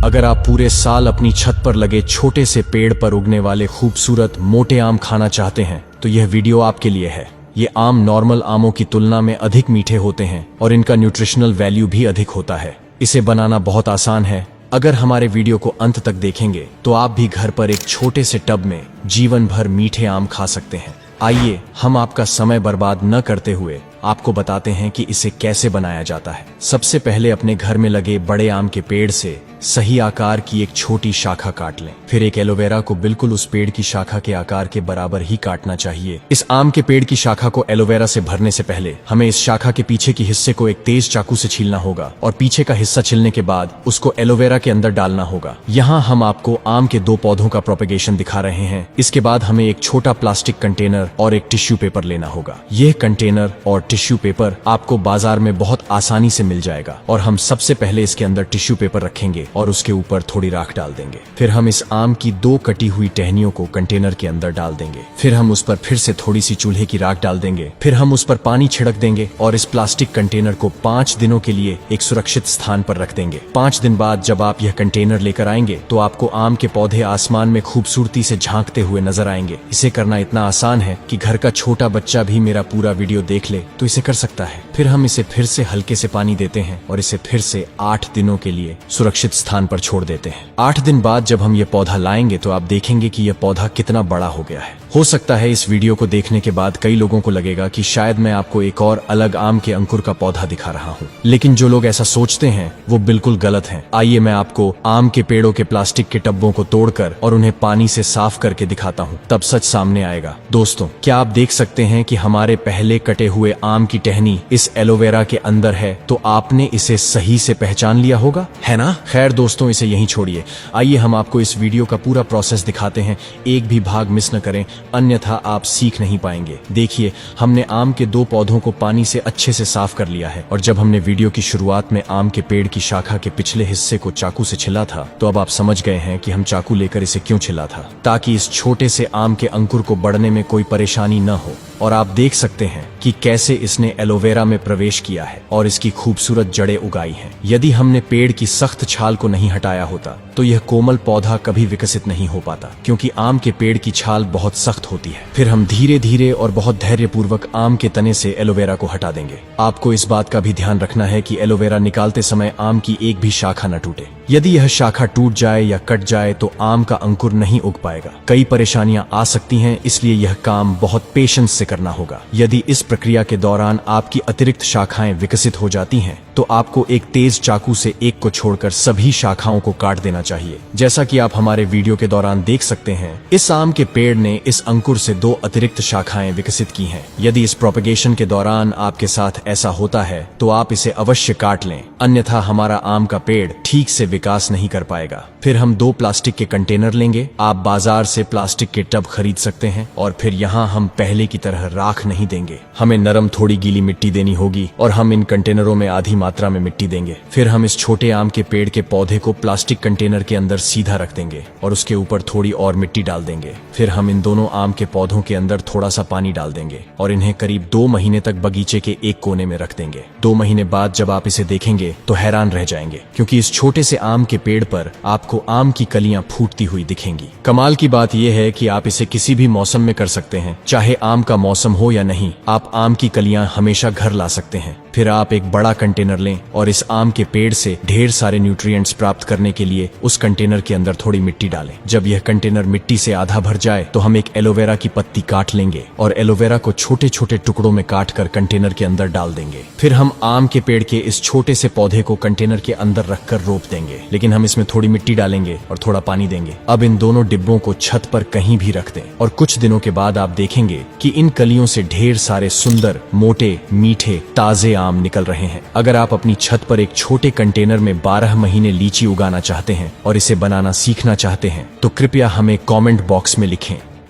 अगर आप पूरे साल अपनी छत पर लगे छोटे से पेड़ पर उगने वाले खूबसूरत मोटे आम खाना चाहते हैं तो यह वीडियो आपके लिए है। ये आम नॉर्मल आमों की तुलना में अधिक मीठे होते हैं और इनका न्यूट्रिशनल वैल्यू भी अधिक होता है। इसे बनाना बहुत आसान है। अगर हमारे वीडियो को अंत तक देखेंगे तो आप भी घर पर एक छोटे से टब में जीवन भर मीठे आम खा सकते हैं। आइए हम आपका समय बर्बाद न करते हुए आपको बताते हैं कि इसे कैसे बनाया जाता है। सबसे पहले अपने घर में लगे बड़े आम के पेड़ से सही आकार की एक छोटी शाखा काट लें। फिर एक एलोवेरा को बिल्कुल उस पेड़ की शाखा के आकार के बराबर ही काटना चाहिए। इस आम के पेड़ की शाखा को एलोवेरा से भरने से पहले हमें इस शाखा के पीछे के हिस्से को एक तेज चाकू से छीलना होगा और पीछे का हिस्सा छिलने के बाद उसको एलोवेरा के अंदर डालना होगा। यहाँ हम आपको आम के 2 पौधों का प्रोपेगेशन दिखा रहे हैं। इसके बाद हमें एक छोटा प्लास्टिक कंटेनर और एक टिश्यू पेपर लेना होगा। यह कंटेनर और टिश्यू पेपर आपको बाजार में बहुत आसानी से मिल जाएगा और हम सबसे पहले इसके अंदर टिश्यू पेपर रखेंगे और उसके ऊपर थोड़ी राख डाल देंगे। फिर हम इस आम की 2 कटी हुई टहनियों को कंटेनर के अंदर डाल देंगे। फिर हम उस पर फिर से थोड़ी सी चूल्हे की राख डाल देंगे। फिर हम उस पर पानी छिड़क देंगे और इस प्लास्टिक कंटेनर को 5 दिनों के लिए एक सुरक्षित स्थान पर रख देंगे। 5 दिन बाद जब आप यह कंटेनर लेकर आएंगे तो आपको आम के पौधे आसमान में खूबसूरती से झांकते हुए नजर आएंगे। इसे करना इतना आसान है कि घर का छोटा बच्चा भी मेरा पूरा वीडियो देख ले तो इसे कर सकता है। फिर हम इसे फिर से हल्के से पानी देते हैं और इसे फिर से 8 दिनों के लिए सुरक्षित स्थान पर छोड़ देते हैं। 8 दिन बाद जब हम ये पौधा लाएंगे तो आप देखेंगे कि यह पौधा कितना बड़ा हो गया है। हो सकता है इस वीडियो को देखने के बाद कई लोगों को लगेगा कि शायद मैं आपको एक और अलग आम के अंकुर का पौधा दिखा रहा हूँ, लेकिन जो लोग ऐसा सोचते हैं वो बिल्कुल गलत हैं। आइए मैं आपको आम के पेड़ों के प्लास्टिक के टब्बों को तोड़कर और उन्हें पानी से साफ करके दिखाता हूँ, तब सच सामने आएगा। दोस्तों, क्या आप देख सकते हैं कि हमारे पहले कटे हुए आम की टहनी इस एलोवेरा के अंदर है? तो आपने इसे सही से पहचान लिया होगा, है ना? खैर दोस्तों, इसे यहीं छोड़िए। आइए हम आपको इस वीडियो का पूरा प्रोसेस दिखाते हैं। एक भी भाग मिस न करें, अन्यथा आप सीख नहीं पाएंगे। देखिए, हमने आम के 2 पौधों को पानी से अच्छे से साफ कर लिया है और जब हमने वीडियो की शुरुआत में आम के पेड़ की शाखा के पिछले हिस्से को चाकू से छिला था तो अब आप समझ गए हैं कि हम चाकू लेकर इसे क्यों छिला था, ताकि इस छोटे से आम के अंकुर को बढ़ने में कोई परेशानी न हो। और आप देख सकते हैं कि कैसे इसने एलोवेरा में प्रवेश किया है और इसकी खूबसूरत जड़ें उगाई हैं। यदि हमने पेड़ की सख्त छाल को नहीं हटाया होता तो यह कोमल पौधा कभी विकसित नहीं हो पाता, क्योंकि आम के पेड़ की छाल बहुत सख्त होती है। फिर हम धीरे धीरे और बहुत धैर्यपूर्वक आम के तने से एलोवेरा को हटा देंगे। आपको इस बात का भी ध्यान रखना है कि एलोवेरा निकालते समय आम की एक भी शाखा न टूटे। यदि यह शाखा टूट जाए या कट जाए तो आम का अंकुर नहीं उग पाएगा। कई परेशानियां आ सकती हैं, इसलिए यह काम बहुत पेशेंस से करना होगा। यदि इस प्रक्रिया के दौरान आपकी अतिरिक्त शाखाएं विकसित हो जाती हैं तो आपको एक तेज चाकू से एक को छोड़कर सभी शाखाओं को काट देना चाहिए। जैसा कि आप हमारे वीडियो के दौरान देख सकते हैं, इस आम के पेड़ ने इस अंकुर से 2 अतिरिक्त शाखाएं विकसित की हैं। यदि इस प्रोपेगेशन के दौरान आपके साथ ऐसा होता है तो आप इसे अवश्य काट लें, अन्यथा हमारा आम का पेड़ ठीक से विकास नहीं कर पाएगा। फिर हम 2 प्लास्टिक के कंटेनर लेंगे। आप बाजार से प्लास्टिक के टब खरीद सकते हैं और फिर यहाँ हम पहले की तरह राख नहीं देंगे। हमें नरम थोड़ी गीली मिट्टी देनी होगी और हम इन कंटेनरों में आधी मात्रा में मिट्टी देंगे। फिर हम इस छोटे आम के पेड़ के पौधे को प्लास्टिक कंटेनर के अंदर सीधा रख देंगे और उसके ऊपर थोड़ी और मिट्टी डाल देंगे। फिर हम इन दोनों आम के पौधों के अंदर थोड़ा सा पानी डाल देंगे और इन्हें करीब 2 महीने तक बगीचे के एक कोने में रख देंगे। 2 महीने बाद जब आप इसे देखेंगे तो हैरान रह जाएंगे, क्योंकि इस छोटे से आम के पेड़ पर आपको आम की कलियां फूटती हुई दिखेंगी। कमाल की बात यह है कि आप इसे किसी भी मौसम में कर सकते हैं, चाहे आम का मौसम हो या नहीं। आप आम की कलियां हमेशा घर ला सकते हैं। फिर आप एक बड़ा कंटेनर लें और इस आम के पेड़ से ढेर सारे न्यूट्रिएंट्स प्राप्त करने के लिए उस कंटेनर के अंदर थोड़ी मिट्टी डालें। जब यह कंटेनर मिट्टी से आधा भर जाए तो हम एक एलोवेरा की पत्ती काट लेंगे और एलोवेरा को छोटे छोटे टुकड़ों में काट कर कंटेनर के अंदर डाल देंगे। फिर हम आम के पेड़ के इस छोटे से पौधे को कंटेनर के अंदर रखकर रोप देंगे, लेकिन हम इसमें थोड़ी मिट्टी डालेंगे और थोड़ा पानी देंगे। अब इन दोनों डिब्बों को छत पर कहीं भी रख दें और कुछ दिनों के बाद आप देखेंगे कि इन कलियों से ढेर सारे सुंदर, मोटे, मीठे, ताजे आम निकल रहे हैं। अगर आप अपनी छत पर एक छोटे कंटेनर में 12 महीने लीची उगाना चाहते हैं और इसे बनाना सीखना चाहते हैं तो कृपया हमें कमेंट बॉक्स में लिखें।